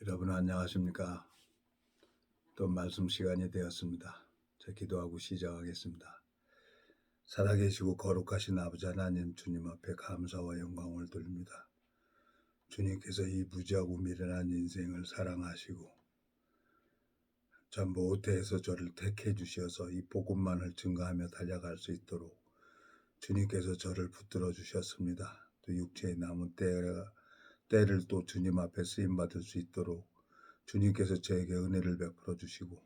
여러분 안녕하십니까? 또 말씀 시간이 되었습니다. 자, 기도하고 시작하겠습니다. 살아계시고 거룩하신 아버지 하나님, 주님 앞에 감사와 영광을 돌립니다. 주님께서 이 무지하고 미련한 인생을 사랑하시고 전 모태에서 저를 택해 주셔서 이 복음만을 증거하며 달려갈 수 있도록 주님께서 저를 붙들어 주셨습니다. 또 육체에 남은 때를 또 주님 앞에 쓰임받을 수 있도록 주님께서 저에게 은혜를 베풀어 주시고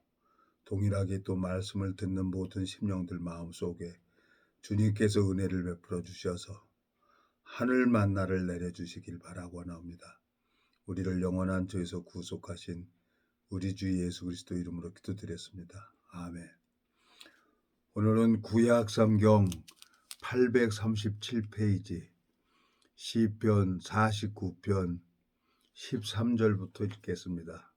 동일하게 또 말씀을 듣는 모든 심령들 마음속에 주님께서 은혜를 베풀어 주셔서 하늘 만나를 내려주시길 바라고 나옵니다. 우리를 영원한 죄에서 구속하신 우리 주 예수 그리스도 이름으로 기도드렸습니다. 아멘. 오늘은 구약 성경 837페이지 시편 49편 13절부터 읽겠습니다.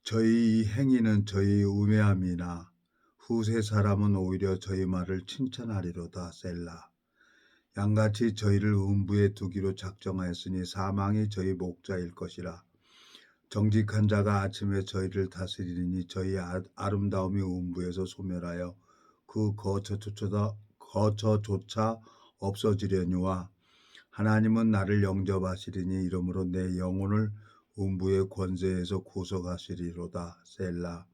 저희 행위는 저희 우매함이나 후세 사람은 오히려 저희 말을 칭찬하리로다. 셀라. 양같이 저희를 음부에 두기로 작정하였으니 사망이 저희 목자일 것이라. 정직한 자가 아침에 저희를 다스리니 저희 아름다움이 음부에서 소멸하여 그 거처조차 없어지려니와 하나님은 나를 영접하시리니 이러므로 내 영혼을 음부의 권세에서 구속하시리로다. 셀라.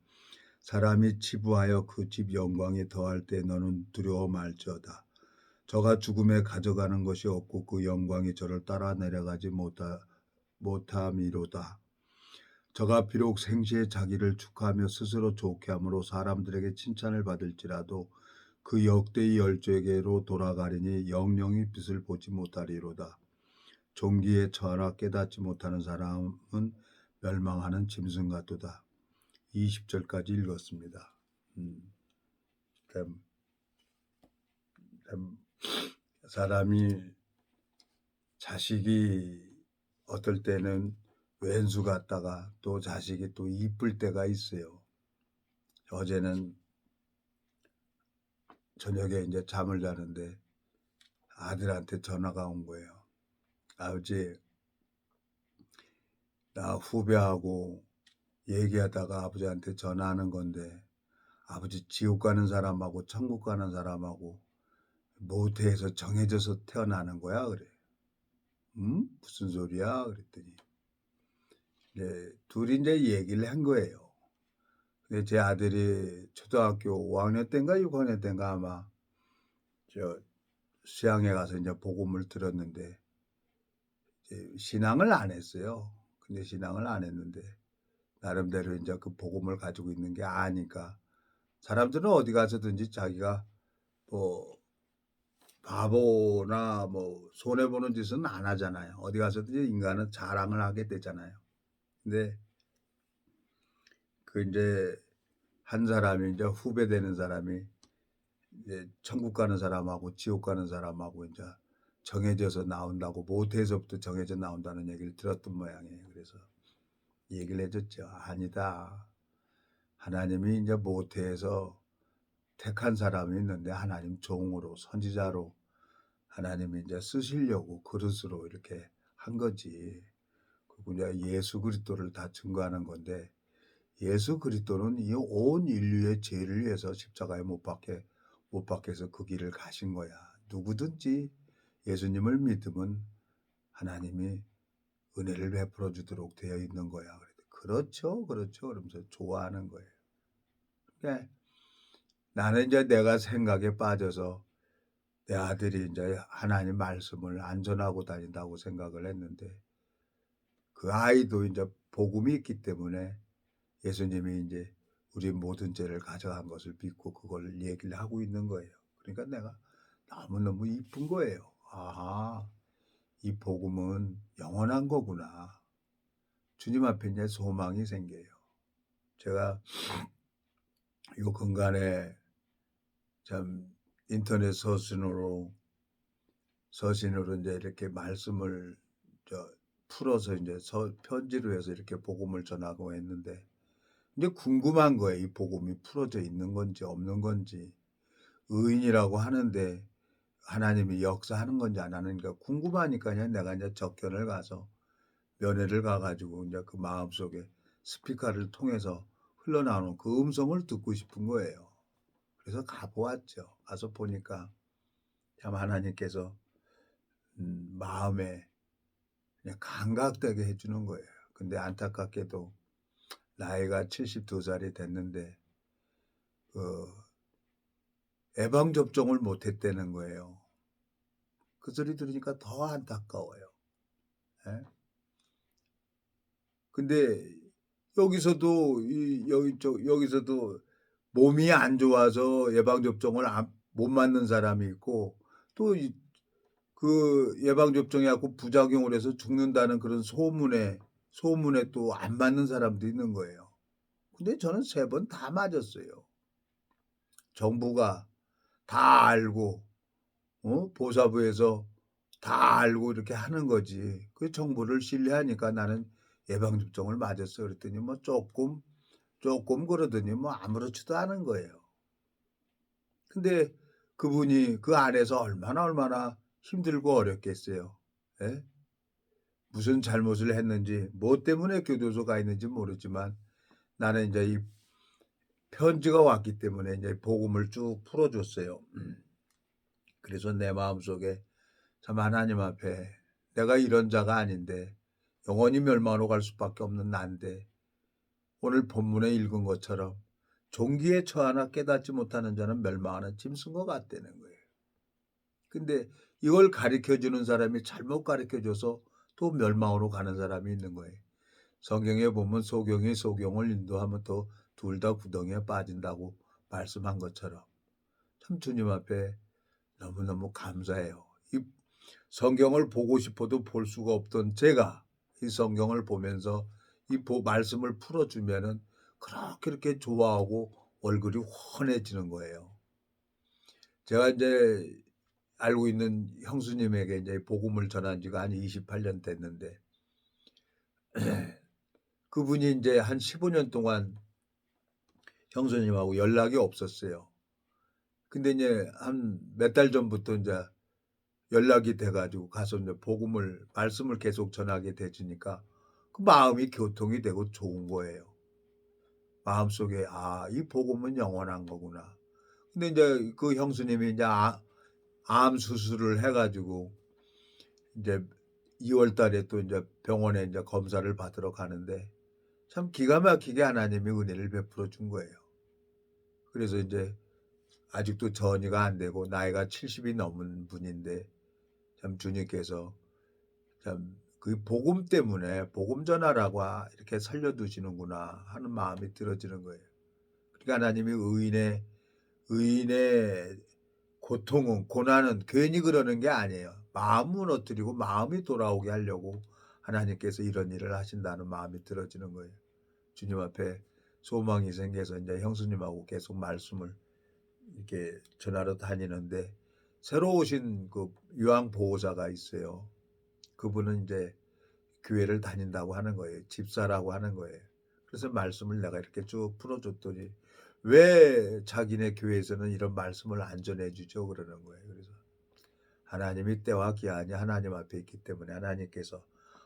사람이 치부하여 그 집 영광이 더할 때 너는 두려워 말지어다. 저가 죽음에 가져가는 것이 없고 그 영광이 저를 따라 내려가지 못함이로다. 저가 비록 생시에 자기를 축하하며 스스로 좋게 함으로 사람들에게 칭찬을 받을지라도 그 역대의 열조에게로 돌아가리니 영영이 빛을 보지 못하리로다. 종기에 처하나 깨닫지 못하는 사람은 멸망하는 짐승 같도다. 20절까지 읽었습니다. 사람이 자식이 어떨 때는 왼수 같다가 또 자식이 또 이쁠 때가 있어요. 어제는 저녁에 이제 잠을 자는데 아들한테 전화가 온 거예요. 아버지, 나 후배하고 얘기하다가 아버지한테 전화하는 건데 아버지 지옥 가는 사람하고 천국 가는 사람하고 모태에서 정해져서 태어나는 거야? 그래. 무슨 소리야? 그랬더니 둘이 이제 얘기를 한 거예요. 근데 제 아들이 초등학교 5학년 때인가 6학년 때인가 아마 저 수양에 가서 이제 복음을 들었는데 이제 신앙을 안 했어요. 근데 신앙을 안 했는데 나름대로 이제 그 복음을 가지고 있는 게 아니까 사람들은 어디 가서든지 자기가 뭐 바보나 뭐 손해보는 짓은 안 하잖아요. 어디 가서든지 인간은 자랑을 하게 되잖아요. 근데 그 이제 한 사람이 이제 후배 되는 사람이 이제 천국 가는 사람하고 지옥 가는 사람하고 이제 정해져서 나온다고 모태에서부터 정해져 나온다는 얘기를 들었던 모양이에요. 그래서 얘기를 해줬죠. 아니다. 하나님이 이제 모태에서 택한 사람이 있는데 하나님 종으로 선지자로 하나님이 이제 쓰시려고 그릇으로 이렇게 한 거지. 그리고 이제 예수 그리스도를 다 증거하는 건데 예수 그리스도는 이 온 인류의 죄를 위해서 십자가에 못 박혀서 그 길을 가신 거야. 누구든지 예수님을 믿으면 하나님이 은혜를 베풀어 주도록 되어 있는 거야. 그렇죠, 그렇죠. 그러면서 좋아하는 거예요. 그러니까 나는 이제 내가 생각에 빠져서 내 아들이 이제 하나님 말씀을 안전하고 다닌다고 생각을 했는데 그 아이도 이제 복음이 있기 때문에 예수님이 이제 우리 모든 죄를 가져간 것을 믿고 그걸 얘기를 하고 있는 거예요. 그러니까 내가 너무너무 이쁜 거예요. 아하, 이 복음은 영원한 거구나. 주님 앞에 이제 소망이 생겨요. 제가 요 근간에 참 인터넷 서신으로 이제 이렇게 말씀을 풀어서 이제 편지로 해서 이렇게 복음을 전하고 했는데 이제 궁금한 거예요. 이 복음이 풀어져 있는 건지 없는 건지. 의인이라고 하는데 하나님이 역사하는 건지 안 하는가 궁금하니까요. 내가 이제 접견을 가서 면회를 가 가지고 이제 그 마음속에 스피커를 통해서 흘러나오는 그 음성을 듣고 싶은 거예요. 그래서 가 보았죠. 가서 보니까 참 하나님께서 마음에 그냥 감각되게 해 주는 거예요. 근데 안타깝게도 나이가 72 살이 됐는데 그 예방 접종을 못 했다는 거예요. 그 소리 들으니까 더 안타까워요. 예. 근데 여기서도 여기서도 몸이 안 좋아서 예방 접종을 못 맞는 사람이 있고 또 그 예방 접종해 갖고 부작용을 해서 죽는다는 그런 소문에 또 안 맞는 사람도 있는 거예요. 근데 저는 3번 다 맞았어요. 정부가 다 알고 보사부에서 다 알고 이렇게 하는 거지. 그 정부를 신뢰하니까 나는 예방 접종을 맞았어 그랬더니 뭐 쪼끔 그러더니 뭐 아무렇지도 않은 거예요. 근데 그분이 그 안에서 얼마나 힘들고 어렵겠어요. 예? 무슨 잘못을 했는지 뭐 때문에 교도소 가 있는지 모르지만 나는 인제 이 편지가 왔기 때문에 인제 복음을 쭉 풀어 줬어요. 그래서 내 마음속에 참 하나님 앞에 내가 이런 자가 아닌데 영원히 멸망으로 갈 수밖에 없는 난데 오늘 본문에 읽은 것처럼 종기에 처하나 깨닫지 못하는 자는 멸망하는 짐승과 같다는 거예요. 근데 이걸 가르쳐 주는 사람이 잘못 가르쳐 줘서 또 멸망으로 가는 사람이 있는 거예요. 성경에 보면 소경이 소경을 인도하면 또 둘 다 구덩이에 빠진다고 말씀한 것처럼 참 주님 앞에 너무너무 감사해요. 이 성경을 보고 싶어도 볼 수가 없던 제가 이 성경을 보면서 이 말씀을 풀어주면은 그렇게 좋아하고 얼굴이 환해지는 거예요. 제가 이제 알고 있는 형수님에게 이제 복음을 전한 지가 한 28년 됐는데 그분이 인제 한 15년 동안 형수님하고 연락이 없었어요. 근데 인제 한 몇 달 전부터 인제 연락이 돼 가지고 가서 인제 말씀을 계속 전하게 되지니까 그 마음이 교통이 되고 좋은 거예요. 마음속에 '아 이 복음은 영원한 거구나.' 근데 인제 그 형수님이 인제 암 수술을 해 가지고 인제 2월 달에 또 인제 병원에 인제 검사를 받으러 가는데 참 기가 막히게 하나님이 은혜를 베풀어 준 거예요. 그래서 인제 아직도 전이가 안 되고 나이가 70이 넘은 분인데 참 주님께서 참 그 복음 때문에 '복음 전하라고 이렇게 살려 두시는구나.' 하는 마음이 들어지는 거예요. 그러니까 하나님이 의인의 고통은 고난은 괜히 그러는 게 아니에요. 마음 무너뜨리고 마음이 돌아오게 하려고 하나님께서 이런 일을 하신다는 마음이 들어지는 거예요. 주님 앞에 소망이 생겨서 인제 형수님하고 계속 말씀을 이렇게 전하러 다니는데 새로 오신 그 요양 보호자가 있어요. 그분은 인제 교회를 다닌다고 하는 거예요. 집사라고 하는 거예요. 그래서 말씀을 내가 이렇게 쭉 풀어 줬더니 "왜 자기네 교회에서는 이런 말씀을 안 전해 주죠?" 그러는 거예요. 그래서 하나님이 때와 기한이 하나님 앞에 있기 때문에 하나님께서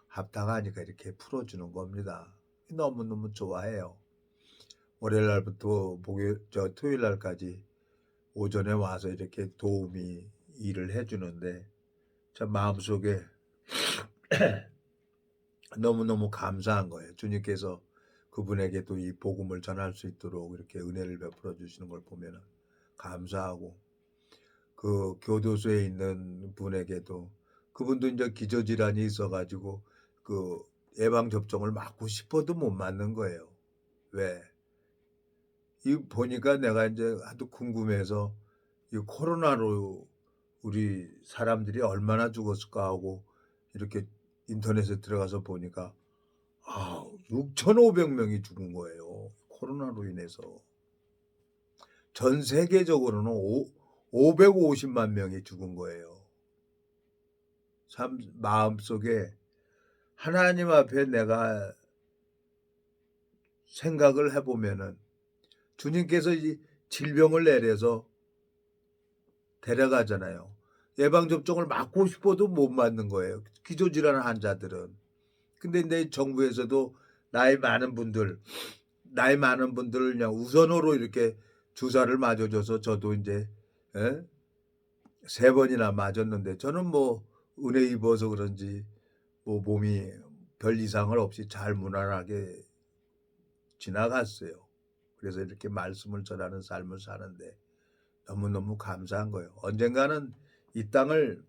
합당하니까 이렇게 풀어 주는 겁니다. 너무너무 좋아해요. 월요일 날부터 토요일 날까지 오전에 와서 이렇게 도우미 일을 해 주는데 참 마음속에 너무너무 감사한 거예요. 주님께서 그분에게 또 이 복음을 전할 수 있도록 이렇게 은혜를 베풀어 주시는 걸 보면은 감사하고 그 교도소에 있는 분에게도 그분도 인제 기저질환이 있어 가지고 그 예방 접종을 맞고 싶어도 못 맞는 거예요. 왜? 이 보니까 내가 인제 하도 궁금해서 이 코로나로 우리 사람들이 얼마나 죽었을까 하고 이렇게 인터넷에 들어가서 보니까 6,500 명이 죽은 거예요, 코로나로 인해서. 전 세계적으로는 550만 명이 죽은 거예요. 참 마음속에 하나님 앞에 내가 생각을 해 보면은 주님께서 이 질병을 내려서 데려가잖아요. 예방접종을 맞고 싶어도 못 맞는 거예요, 기저질환 환자들은. 근데 인제 정부에서도 나이 많은 분들 그냥 우선으로 이렇게 주사를 맞아 줘서 저도 인제 예 3 번이나 맞았는데 저는 뭐 은혜 입어서 그런지 뭐 몸이 별 이상을 없이 잘 무난하게 지나갔어요. 그래서 이렇게 말씀을 전하는 삶을 사는데 너무너무 감사한 거예요. 언젠가는 이 땅을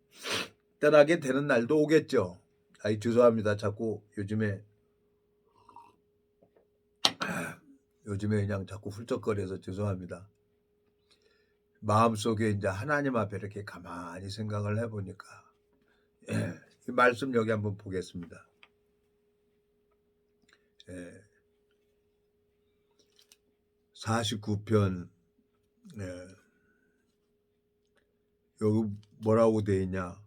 떠나게 되는 날도 오겠죠. 아이 죄송합니다. 자꾸 요즘에 그냥 자꾸 훌쩍거려서 죄송합니다. 마음속에 인제 하나님 앞에 이렇게 가만히 생각을 해 보니까 이 말씀 여기 한번 보겠습니다. 예. 49편 예. 여기 뭐라고 되어 있냐.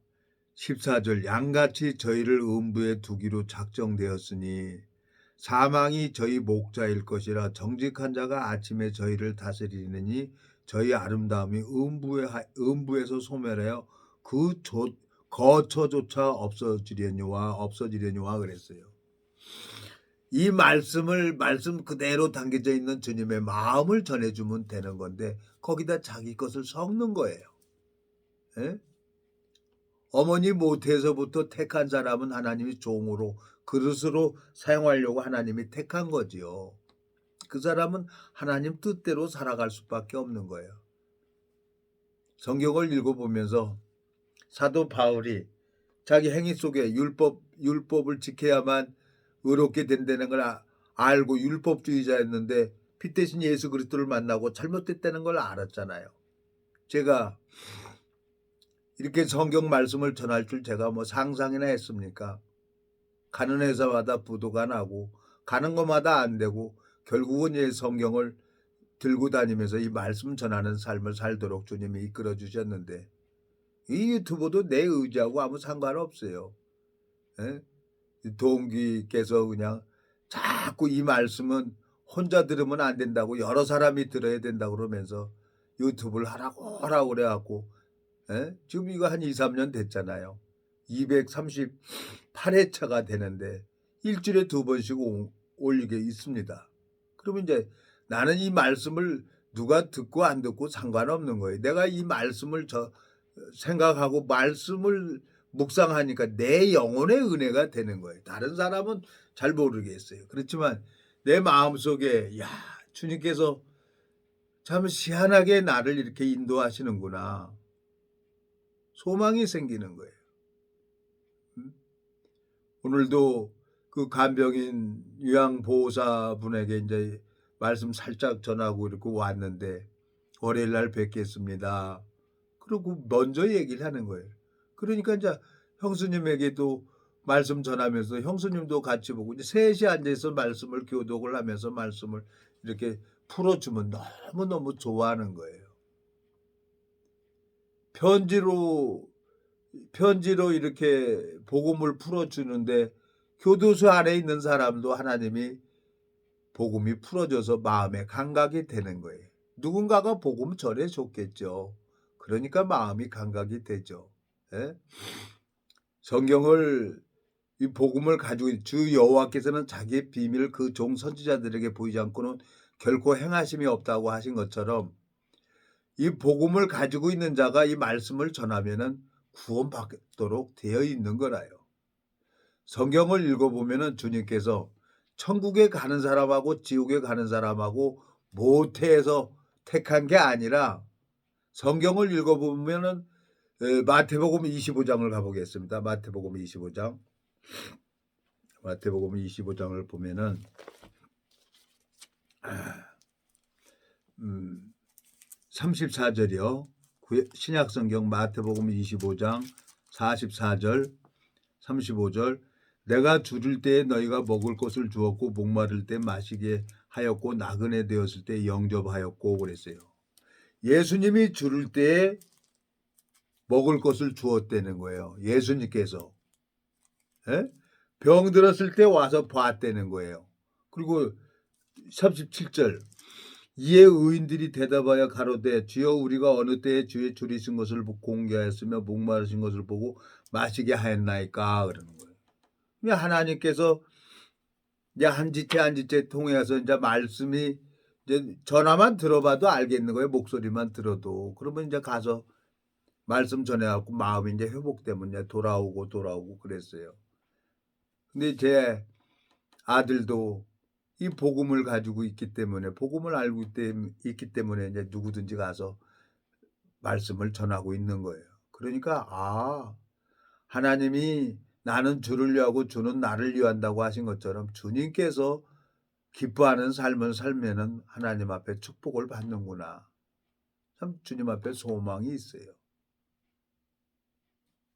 14절 양같이 저희를 음부에 두기로 작정되었으니 사망이 저희 목자일 것이라 정직한 자가 아침에 저희를 다스리느니 저희 아름다움이 음부에서 소멸하여 그 거처조차 없어지려니와 그랬어요. 이 말씀 그대로 담겨져 있는 주님의 마음을 전해주면 되는 건데 거기다 자기 것을 섞는 거예요. 예? 어머니 모태에서부터 택한 사람은 하나님이 종으로 그릇으로 사용하려고 하나님이 택한 거지요. 그 사람은 하나님 뜻대로 살아갈 수밖에 없는 거예요. 성경을 읽어보면서 사도 바울이 자기 행위 속에 율법을 지켜야만 의롭게 된다는 걸 알고 율법주의자였는데 피 대신 예수 그리스도를 만나고 잘못됐다는 걸 알았잖아요. 제가 이렇게 성경 말씀을 전할 줄 제가 뭐 상상이나 했습니까? 가는 회사마다 부도가 나고 가는 것마다 안 되고 결국은 이 성경을 들고 다니면서 이 말씀 전하는 삶을 살도록 주님이 이끌어 주셨는데 이 유튜브도 내 의지하고 아무 상관없어요. 예? 동기께서 그냥 자꾸 이 말씀은 혼자 들으면 안 된다고 여러 사람이 들어야 된다고 그러면서 유튜브를 하라고 그래 갖고 예? 지금 이거 한 2-3년 됐잖아요. 238회차가 되는데 일주일에 2번씩 올리게 있습니다. 그러면 이제 나는 이 말씀을 누가 듣고 안 듣고 상관없는 거예요. 내가 이 말씀을 생각하고 말씀을 묵상하니까 내 영혼의 은혜가 되는 거예요. 다른 사람은 잘 모르겠어요. 그렇지만 내 마음속에 야 주님께서 참 희한하게 나를 이렇게 인도하시는구나. 소망이 생기는 거예요. 오늘도 그 간병인 요양보호사분에게 이제 말씀 살짝 전하고 이렇게 왔는데 월요일 날 뵙겠습니다. 그러고 먼저 얘기를 하는 거예요. 그러니까 이제 형수님에게도 말씀 전하면서 형수님도 같이 보고 이제 셋이 앉아서 말씀을 교독을 하면서 말씀을 이렇게 풀어주면 너무너무 좋아하는 거예요. 편지로 이렇게 복음을 풀어주는데 교도소 안에 있는 사람도 하나님이 복음이 풀어져서 마음에 감각이 되는 거예요. 누군가가 복음 전해줬겠죠. 그러니까 마음이 감각이 되죠. 예? 성경을 이 복음을 가지고 주 여호와께서는 자기의 비밀을 그 종 선지자들에게 보이지 않고는 결코 행하심이 없다고 하신 것처럼 이 복음을 가지고 있는 자가 이 말씀을 전하면은 구원받도록 되어 있는 거라요. 성경을 읽어보면은 주님께서 천국에 가는 사람하고 지옥에 가는 사람하고 모태에서 택한 게 아니라 성경을 읽어보면은 마태복음 25장을 가보겠습니다. 마태복음 25장. 마태복음 25장을 보면은 34절이요. 신약성경 마태복음 25장 44절 35절 내가 줄일 때에 너희가 먹을 것을 주었고 목마를 때 마시게 하였고 나그네 되었을 때 영접하였고 그랬어요. 예수님이 줄일 때에 먹을 것을 주었다는 거예요. 예수님께서. 예? 병 들었을 때 와서 봤다는 거예요. 그리고 37절 이에 의인들이 대답하여 가로되 주여 우리가 어느 때에 주의 줄이신 것을 공개하였으며 목마르신 것을 보고 마시게 하였나이까 그러는 거예요. 그러니까 하나님께서 이제 한 지체 한 지체 통해서 이제 말씀이 이제 전화만 들어봐도 알겠는 거예요. 목소리만 들어도. 그러면 이제 가서 말씀 전해갖고 마음이 이제 회복되면 이제 돌아오고 그랬어요. 근데 제 아들도 이 복음을 가지고 있기 때문에 복음을 알고 있기 때문에 이제 누구든지 가서 말씀을 전하고 있는 거예요. 그러니까 하나님이 나는 주를 위하고 주는 나를 위한다고 하신 것처럼 주님께서 기뻐하는 삶을 살면은 하나님 앞에 축복을 받는구나. 참 주님 앞에 소망이 있어요.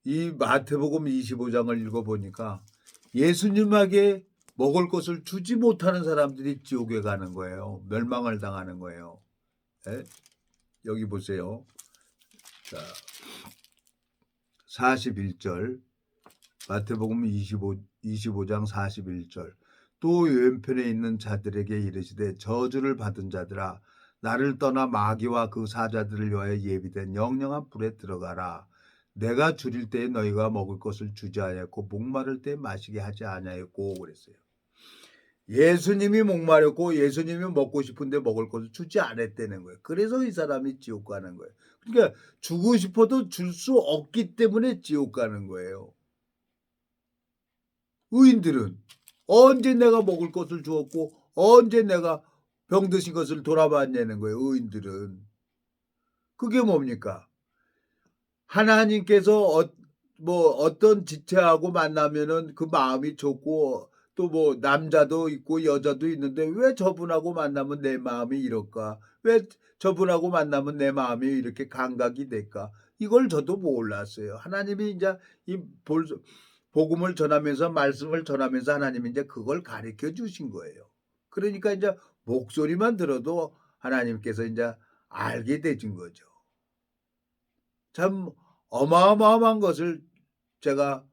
이 마태복음 25장을 읽어보니까 예수님에게 먹을 것을 주지 못하는 사람들이 지옥에 가는 거예요. 멸망을 당하는 거예요. 예? 여기 보세요. 자, 41절 마태복음 25장 41절 또 왼편에 있는 자들에게 이르시되 저주를 받은 자들아 나를 떠나 마귀와 그 사자들을 위하여 예비된 영영한 불에 들어가라. 내가 줄일 때에 너희가 먹을 것을 주지 아니하였고 목마를 때에 마시게 하지 아니하였고 그랬어요. 예수님이 목마렸고 예수님이 먹고 싶은데 먹을 것을 주지 않았다는 거예요. 그래서 이 사람이 지옥 가는 거예요. 그러니까 주고 싶어도 줄 수 없기 때문에 지옥 가는 거예요. 의인들은 언제 내가 먹을 것을 주었고 언제 내가 병드신 것을 돌아봤냐는 거예요. 의인들은. 그게 뭡니까? 하나님께서 어떤 지체하고 만나면은 그 마음이 좋고 또 뭐 남자도 있고 여자도 있는데 왜 저분하고 만나면 내 마음이 이럴까? 왜 저분하고 만나면 내 마음이 이렇게 감각이 될까? 이걸 저도 몰랐어요. 하나님이 이제 이 복음을 전하면서 말씀을 전하면서 하나님이 이제 그걸 가르쳐 주신 거예요. 그러니까 이제 목소리만 들어도 하나님께서 이제 알게 되신 거죠. 참 어마어마한 것을 제가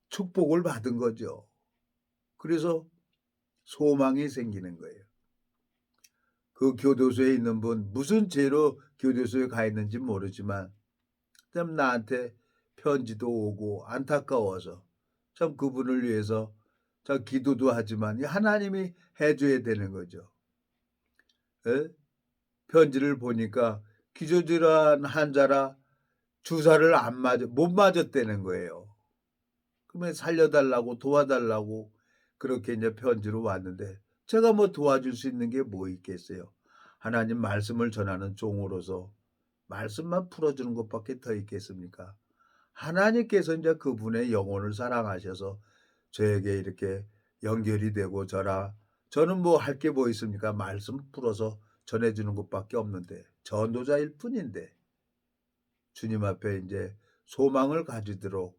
축복을 받은 거죠. 그래서 소망이 생기는 거예요. 그 교도소에 있는 분 무슨 죄로 교도소에 가 있는지 모르지만 참 나한테 편지도 오고 안타까워서 참 그분을 위해서 참 기도도 하지만 하나님이 해줘야 되는 거죠. 에? 편지를 보니까 기저질환 환자라 주사를 못 맞았다는 거예요. 그러면 살려달라고 도와달라고 그렇게 이제 편지로 왔는데 제가 뭐 도와줄 수 있는 게 뭐 있겠어요. 하나님 말씀을 전하는 종으로서 말씀만 풀어주는 것밖에 더 있겠습니까? 하나님께서 이제 그분의 영혼을 사랑하셔서 저에게 이렇게 연결이 되고 저는 뭐 할 게 뭐 있습니까? 말씀 풀어서 전해주는 것밖에 없는데 전도자일 뿐인데 주님 앞에 이제 소망을 가지도록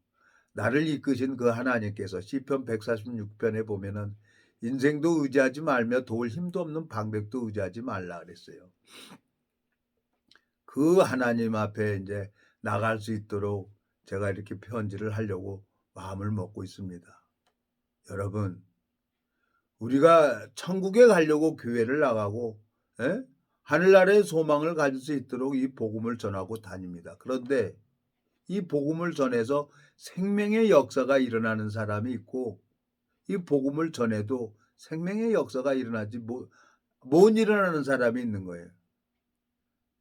나를 이끄신 그 하나님께서 시편 146편에 보면은 인생도 의지하지 말며 도울 힘도 없는 방백도 의지하지 말라 그랬어요. 그 하나님 앞에 이제 나갈 수 있도록 제가 이렇게 편지를 하려고 마음을 먹고 있습니다. 여러분, 우리가 천국에 가려고 교회를 나가고 하늘나라의 소망을 가질 수 있도록 이 복음을 전하고 다닙니다. 그런데 이 복음을 전해서 생명의 역사가 일어나는 사람이 있고 이 복음을 전해도 생명의 역사가 일어나지 못 일어나는 사람이 있는 거예요.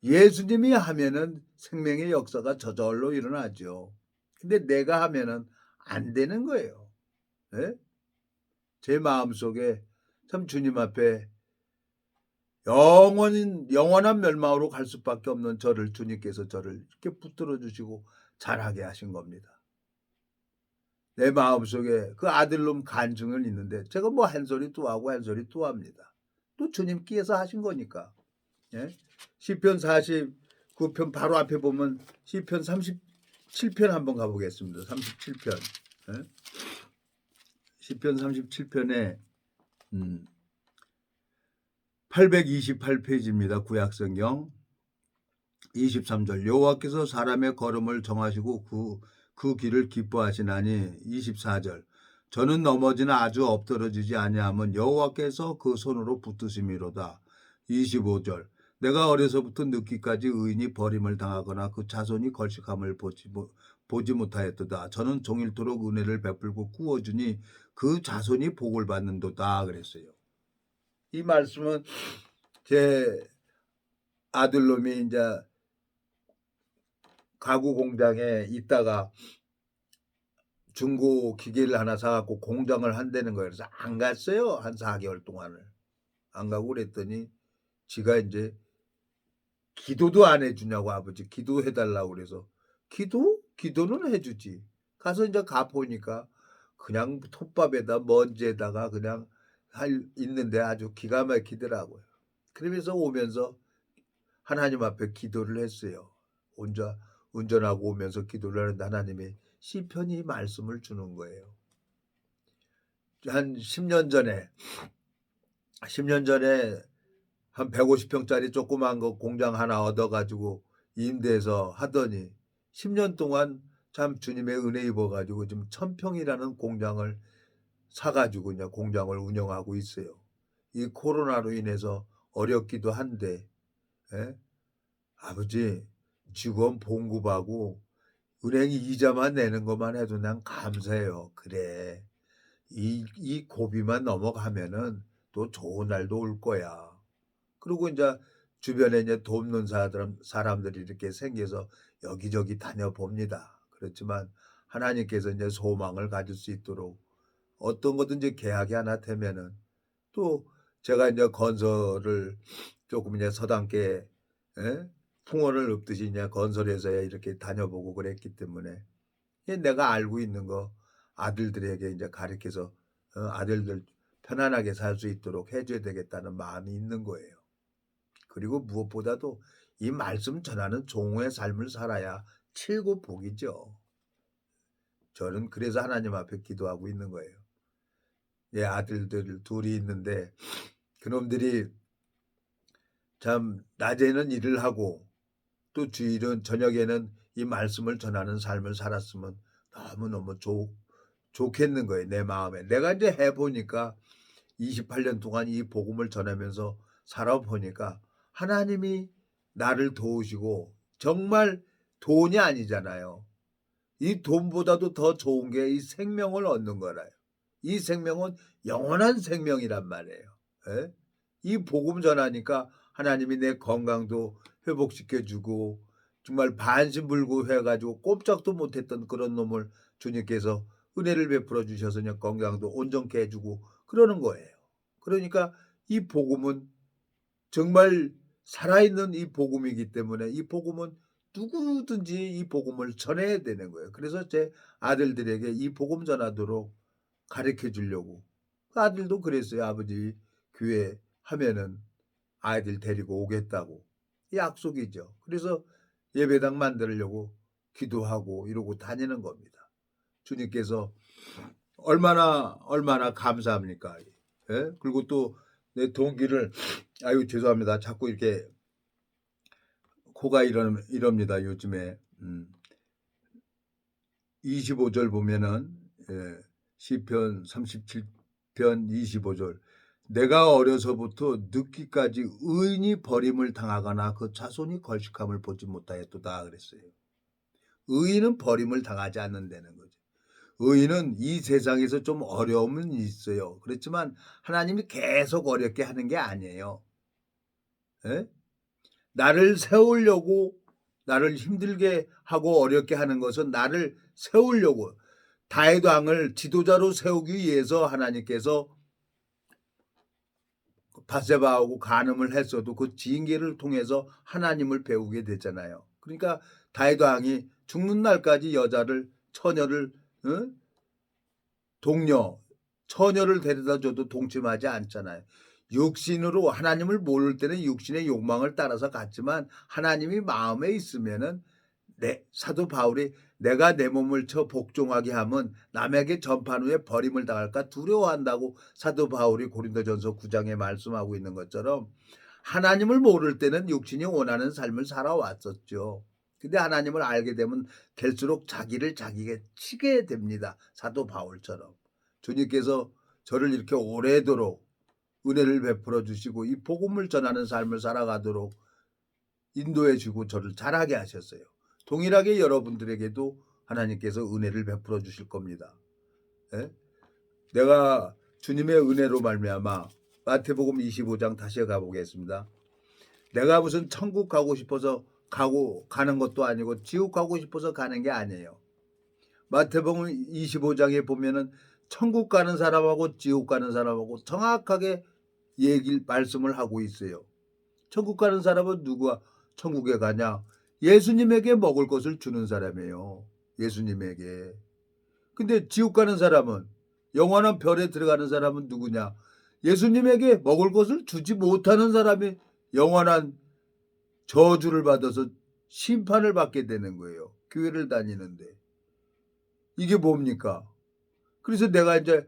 예수님이 하면은 생명의 역사가 저절로 일어나죠. 근데 내가 하면은 안 되는 거예요. 네? 제 마음속에 참 주님 앞에 영원한 멸망으로 갈 수밖에 없는 주님께서 저를 이렇게 붙들어 주시고 자라게 하신 겁니다. 내 마음속에 그 아들놈 간증은 있는데 제가 뭐 한 소리 또 하고 한 소리 또 합니다. 또 주님께서 하신 거니까. 예? 시편 49편 바로 앞에 보면 시편 37편 한번 가보겠습니다. 37편. 예? 시편 37편에 828페이지입니다. 구약성경 23절 여호와께서 사람의 걸음을 정하시고 그 길을 기뻐하시나니 24절 저는 넘어지나 아주 엎드러지지 아니하면 여호와께서 그 손으로 붙드심이로다. 25절 내가 어려서부터 늙기까지 의인이 버림을 당하거나 그 자손이 걸식함을 보지 못하였도다. 저는 종일토록 은혜를 베풀고 구워주니 그 자손이 복을 받는도다 그랬어요. 이 말씀은 제 아들놈이 이제 가구 공장에 있다가 중고 기계를 하나 사갖고 공장을 한다는 거예요. 그래서 안 갔어요. 한 4개월 동안을. 안 가고 그랬더니 지가 이제 기도도 안 해주냐고 아버지 기도해달라고 그래서 기도는 해주지. 가서 이제 가 보니까 그냥 톱밥에다 먼지에다가 그냥 있는데 아주 기가 막히더라고요. 그러면서 오면서 하나님 앞에 기도를 했어요. 혼자 운전하고 오면서 기도를 하는데 하나님이 시편이 말씀을 주는 거예요. 한 10년 전에 한 150평짜리 조그만 거 공장 하나 얻어가지고 임대해서 하더니 10년 동안 참 주님의 은혜 입어가지고 지금 1000평이라는 공장을 사가지고 이제 공장을 운영하고 있어요. 이 코로나로 인해서 어렵기도 한데, 예? 아버지 직원 봉급하고 은행이 이자만 내는 것만 해도 난 감사해요. 그래. 이 고비만 넘어가면은 또 좋은 날도 올 거야. 그리고 이제 주변에 이제 돕는 사람들이 이렇게 생겨서 여기저기 다녀봅니다. 그렇지만 하나님께서 이제 소망을 가질 수 있도록 어떤 거든지 계약이 하나 되면은 또 제가 이제 건설을 조금 이제 서당계 예? 풍어를 읊듯이 이제 건설회사에 이렇게 다녀보고 그랬기 때문에 내가 알고 있는 거 아들들에게 이제 가르쳐서 아들들 편안하게 살 수 있도록 해줘야 되겠다는 마음이 있는 거예요. 그리고 무엇보다도 이 말씀 전하는 종의 삶을 살아야 최고 복이죠. 저는 그래서 하나님 앞에 기도하고 있는 거예요. 예, 아들들 둘이 있는데 그놈들이 참 낮에는 일을 하고 또 주일은 저녁에는 이 말씀을 전하는 삶을 살았으면 너무너무 좋겠는 거예요. 내 마음에. 내가 이제 해보니까 28년 동안 이 복음을 전하면서 살아보니까 하나님이 나를 도우시고 정말 돈이 아니잖아요. 이 돈보다도 더 좋은 게 이 생명을 얻는 거라요. 이 생명은 영원한 생명이란 말이에요. 예? 이 복음 전하니까 하나님이 내 건강도 회복시켜주고 정말 반신불구해가지고 꼼짝도 못했던 그런 놈을 주님께서 은혜를 베풀어 주셔서 그냥 건강도 온전케 해주고 그러는 거예요. 그러니까 이 복음은 정말 살아있는 이 복음이기 때문에 이 복음은 누구든지 이 복음을 전해야 되는 거예요. 그래서 제 아들들에게 이 복음 전하도록 가르쳐 주려고. 그 아들도 그랬어요. 아버지 교회 하면은 아이들 데리고 오겠다고. 약속이죠. 그래서 예배당 만들려고 기도하고 이러고 다니는 겁니다. 주님께서 얼마나 감사합니까? 예? 그리고 또 내 동기를 아유 죄송합니다. 자꾸 이렇게 코가 이럽니다. 요즘에 25절 보면은 예, 시편 37편 25절 내가 어려서부터 늙기까지 의인이 버림을 당하거나 그 자손이 걸식함을 보지 못하였도다 그랬어요. 의인은 버림을 당하지 않는다는 거죠. 의인은 이 세상에서 좀 어려움은 있어요. 그렇지만 하나님이 계속 어렵게 하는 게 아니에요. 예? 나를 세우려고 나를 힘들게 하고 어렵게 하는 것은 나를 세우려고 다윗 왕을 지도자로 세우기 위해서 하나님께서 바세바하고 간음을 했어도 그 징계를 통해서 하나님을 배우게 되잖아요. 그러니까 다윗 왕이 죽는 날까지 여자를 처녀를 동료 처녀를 데려다 줘도 동침하지 않잖아요. 육신으로 하나님을 모를 때는 육신의 욕망을 따라서 갔지만 하나님이 마음에 있으면은 사도 바울이 내가 내 몸을 쳐 복종하게 하면 남에게 전판 후에 버림을 당할까 두려워한다고 사도 바울이 고린도전서 9장에 말씀하고 있는 것처럼 하나님을 모를 때는 육신이 원하는 삶을 살아왔었죠. 근데 하나님을 알게 되면 될수록 자기를 자기에게 치게 됩니다. 사도 바울처럼. 주님께서 저를 이렇게 오래도록 은혜를 베풀어 주시고 이 복음을 전하는 삶을 살아가도록 인도해 주고 저를 자라게 하셨어요. 동일하게 여러분들에게도 하나님께서 은혜를 베풀어 주실 겁니다. 예? 내가 주님의 은혜로 말미암아 마태복음 25장 다시 가보겠습니다. 내가 무슨 천국 가고 싶어서 가는 것도 아니고 지옥 가고 싶어서 가는 게 아니에요. 마태복음 25장에 보면은 천국 가는 사람하고 지옥 가는 사람하고 정확하게 말씀을 하고 있어요. 천국 가는 사람은 누가 천국에 가냐? 예수님에게 먹을 것을 주는 사람이에요. 예수님에게. 근데 지옥 가는 사람은, 영원한 별에 들어가는 사람은 누구냐? 예수님에게 먹을 것을 주지 못하는 사람이 영원한 저주를 받아서 심판을 받게 되는 거예요. 교회를 다니는데. 이게 뭡니까? 그래서 내가 이제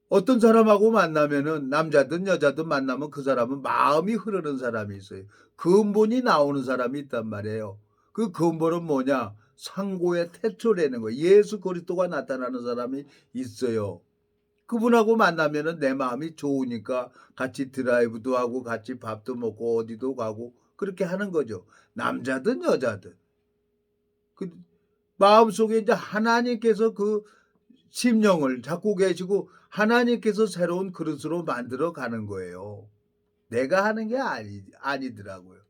어떤 사람하고 만나면은, 남자든 여자든 만나면 그 사람은 마음이 흐르는 사람이 있어요. 근본이 나오는 사람이 있단 말이에요. 그 근본은 뭐냐? 상고의 태초라는 거예요. 예수 그리스도가 나타나는 사람이 있어요. 그분하고 만나면은 내 마음이 좋으니까 같이 드라이브도 하고 같이 밥도 먹고 어디도 가고 그렇게 하는 거죠. 남자든 여자든. 그 마음속에 이제 하나님께서 그 심령을 잡고 계시고 하나님께서 새로운 그릇으로 만들어 가는 거예요. 내가 하는 게 아니더라고요.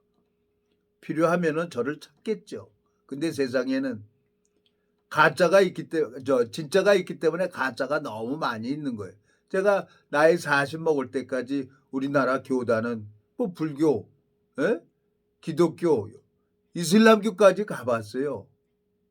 필요하면은 저를 찾겠죠. 근데 세상에는 가짜가 있기 때문에, 진짜가 있기 때문에 가짜가 너무 많이 있는 거예요. 제가 나이 40 먹을 때까지 우리나라 교단은 뭐 불교, 예? 기독교, 이슬람교까지 가봤어요.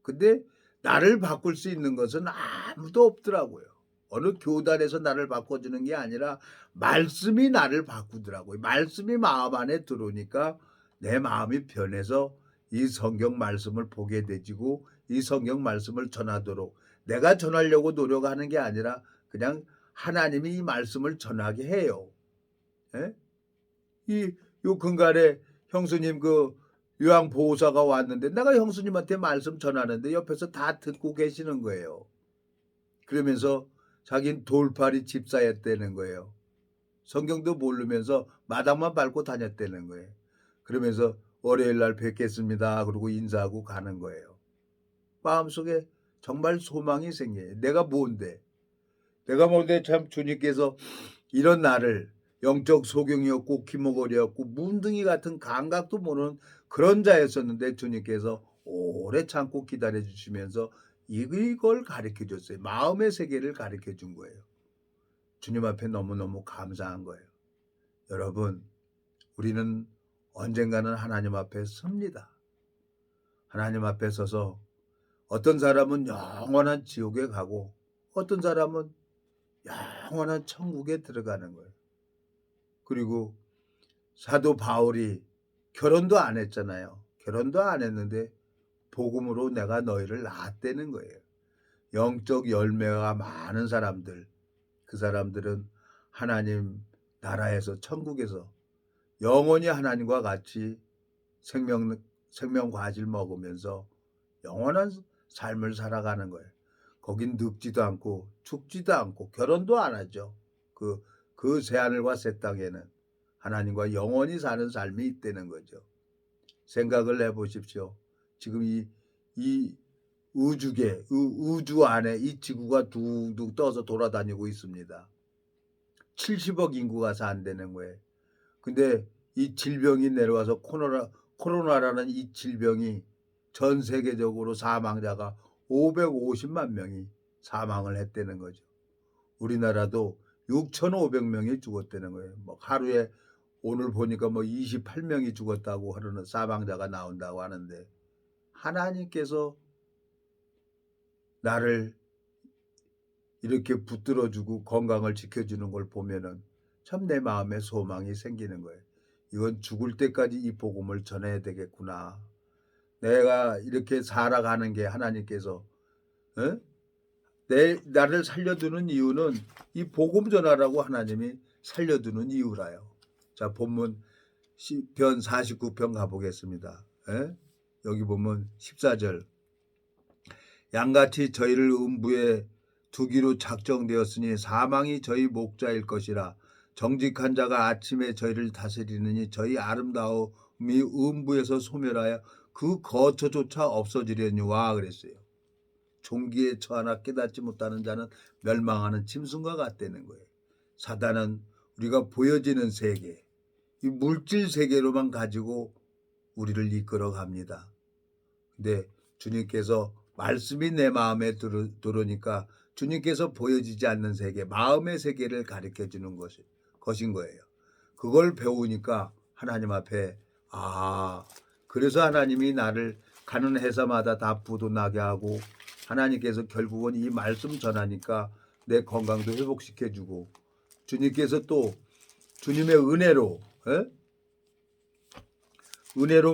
근데 나를 바꿀 수 있는 것은 아무도 없더라고요. 어느 교단에서 나를 바꿔주는 게 아니라 말씀이 나를 바꾸더라고요. 말씀이 마음 안에 들어오니까 내 마음이 변해서 이 성경 말씀을 보게 되지고 이 성경 말씀을 전하도록 내가 전하려고 노력하는 게 아니라 그냥 하나님이 이 말씀을 전하게 해요. 예? 요 근간에 형수님 그 요양 보호사가 왔는데 내가 형수님한테 말씀 전하는데 옆에서 다 듣고 계시는 거예요. 그러면서 자긴 돌팔이 집사였다는 거예요. 성경도 모르면서 마당만 밟고 다녔다는 거예요. 그러면서 월요일 날 뵙겠습니다. 그러고 인사하고 가는 거예요. 마음속에 정말 소망이 생겨요. 내가 뭔데? 참 주님께서 이런 나를 영적 소경이었고 기모거리였고 문둥이 같은 감각도 모르는 그런 자였었는데 주님께서 오래 참고 기다려 주시면서 이걸 가르쳐 줬어요. 마음의 세계를 가르쳐 준 거예요. 주님 앞에 너무너무 감사한 거예요. 여러분, 우리는 언젠가는 하나님 앞에 섭니다. 하나님 앞에 서서 어떤 사람은 영원한 지옥에 가고 어떤 사람은 영원한 천국에 들어가는 거예요. 그리고 사도 바울이 결혼도 안 했잖아요. 결혼도 안 했는데 복음으로 내가 너희를 낳았다는 거예요. 영적 열매가 많은 사람들, 그 사람들은 하나님 나라에서 천국에서 영원히 하나님과 같이 생명 과실 먹으면서 영원한 삶을 살아가는 거예요. 거긴 늙지도 않고 죽지도 않고 결혼도 안 하죠. 그 새하늘과 새 땅에는 하나님과 영원히 사는 삶이 있다는 거죠. 생각을 해보십시오. 지금 이 우주 안에 이 지구가 둥둥 떠서 돌아다니고 있습니다. 70억 인구가 산다는 거예요. 근데 이 질병이 내려와서 코로나라는 이 질병이 전 세계적으로 사망자가 550만 명이 사망을 했다는 거죠. 우리나라도 6,500명이 죽었다는 거예요. 뭐 하루에 오늘 보니까 뭐 28명이 죽었다고 하는 사망자가 나온다고 하는데 하나님께서 나를 이렇게 붙들어주고 건강을 지켜주는 걸 보면은 참 내 마음에 소망이 생기는 거예요. 이건 죽을 때까지 이 복음을 전해야 되겠구나. 내가 이렇게 살아가는 게 하나님께서 나를 살려두는 이유는 이 복음 전하라고 하나님이 살려두는 이유라요. 자, 본문 시편 49편 가보겠습니다. 여기 보면 14절 양같이 저희를 음부에 두기로 작정되었으니 사망이 저희 목자일 것이라 정직한 자가 아침에 저희를 다스리느니 저희 아름다움이 음부에서 소멸하여 그 거처조차 없어지려니와 그랬어요. 종기에 처하나 깨닫지 못하는 자는 멸망하는 짐승과 같다는 거예요. 사단은 우리가 보여지는 세계, 이 물질 세계로만 가지고 우리를 이끌어 갑니다. 근데 주님께서 말씀이 내 마음에 들어오니까 주님께서 보여지지 않는 세계, 마음의 세계를 가르쳐 주는 것인 거예요. 그걸 배우니까 하나님 앞에 그래서 하나님이 나를 가는 회사마다 다 부도 나게 하고 하나님께서 결국은 이 말씀 전하니까 내 건강도 회복시켜주고 주님께서 또 주님의 은혜로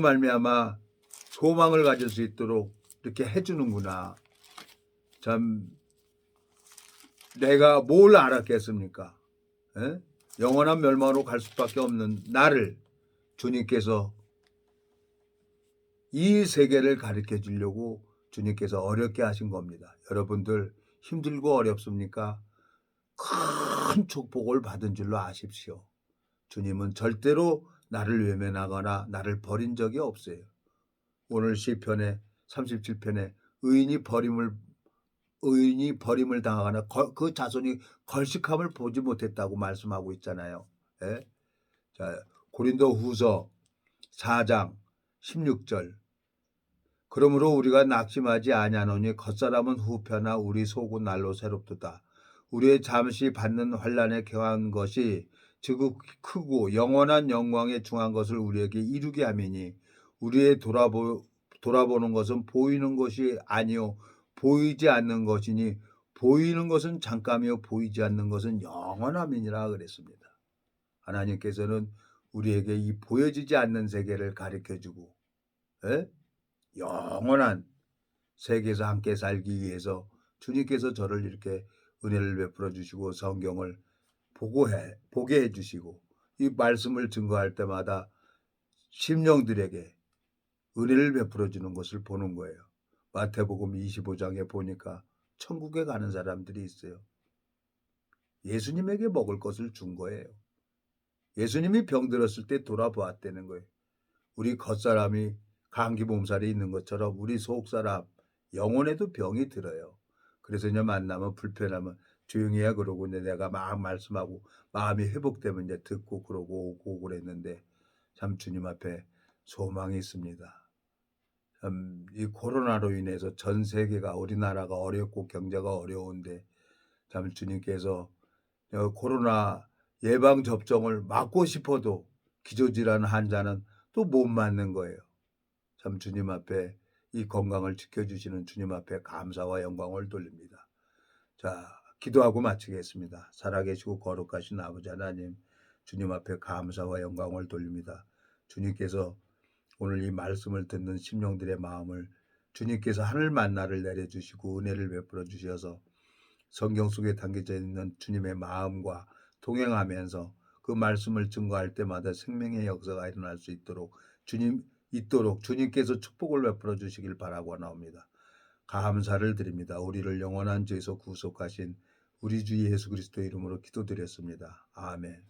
말미암아 소망을 가질 수 있도록 이렇게 해주는구나. 참 내가 뭘 알았겠습니까? 영원한 멸망으로 갈 수밖에 없는 나를 주님께서 이 세계를 가르쳐 주려고 주님께서 어렵게 하신 겁니다. 여러분들 힘들고 어렵습니까? 큰 축복을 받은 줄로 아십시오. 주님은 절대로 나를 외면하거나 나를 버린 적이 없어요. 오늘 시편에 37편에 의인이 버림을 당하거나 그 자손이 걸식함을 보지 못했다고 말씀하고 있잖아요. 예? 자, 고린도후서 4장 16절. 그러므로 우리가 낙심하지 아니하노니 겉사람은 후패나 우리 속은 날로 새롭도다. 우리의 잠시 받는 환난에 경한 것이 즉 크고 영원한 영광에 중한 것을 우리에게 이루게 하미니 우리의 돌아보는 것은 보이는 것이 아니요 보이지 않는 것이니 보이는 것은 잠깐이요 보이지 않는 것은 영원함이니라 그랬습니다. 하나님께서는 우리에게 이 보여지지 않는 세계를 가르쳐주고 영원한 세계에서 함께 살기 위해서 주님께서 저를 이렇게 은혜를 베풀어 주시고 성경을 보게 해주시고 이 말씀을 증거할 때마다 심령들에게 은혜를 베풀어 주는 것을 보는 거예요. 마태복음 25장에 보니까 천국에 가는 사람들이 있어요. 예수님에게 먹을 것을 준 거예요. 예수님이 병들었을 때 돌아보았다는 거예요. 우리 겉사람이 감기 몸살이 있는 것처럼 우리 속사람 영혼에도 병이 들어요. 그래서 이제 만나면 불편하면 조용히 해 그러고 이제 내가 막 말씀하고 마음이 회복되면 이제 듣고 그러고 오고 그랬는데 참 주님 앞에 소망이 있습니다. 참 이 코로나로 인해서 전 세계가 우리나라가 어렵고 경제가 어려운데 참 주님께서 코로나 예방 접종을 맞고 싶어도 기저질환 환자는 또 못 맞는 거예요. 참 주님 앞에 이 건강을 지켜주시는 주님 앞에 감사와 영광을 돌립니다. 자, 기도하고 마치겠습니다. 살아계시고 거룩하신 아버지 하나님, 주님 앞에 감사와 영광을 돌립니다. 주님께서 오늘 이 말씀을 듣는 심령들의 마음을 주님께서 하늘 만나를 내려주시고 은혜를 베풀어 주셔서 성경 속에 담겨져 있는 주님의 마음과 동행하면서 그 말씀을 증거할 때마다 생명의 역사가 일어날 수 있도록 주님께서 축복을 베풀어 주시길 바라고 나옵니다. 감사를 드립니다. 우리를 영원한 죄에서 구속하신 우리 주 예수 그리스도 이름으로 기도드렸습니다. 아멘.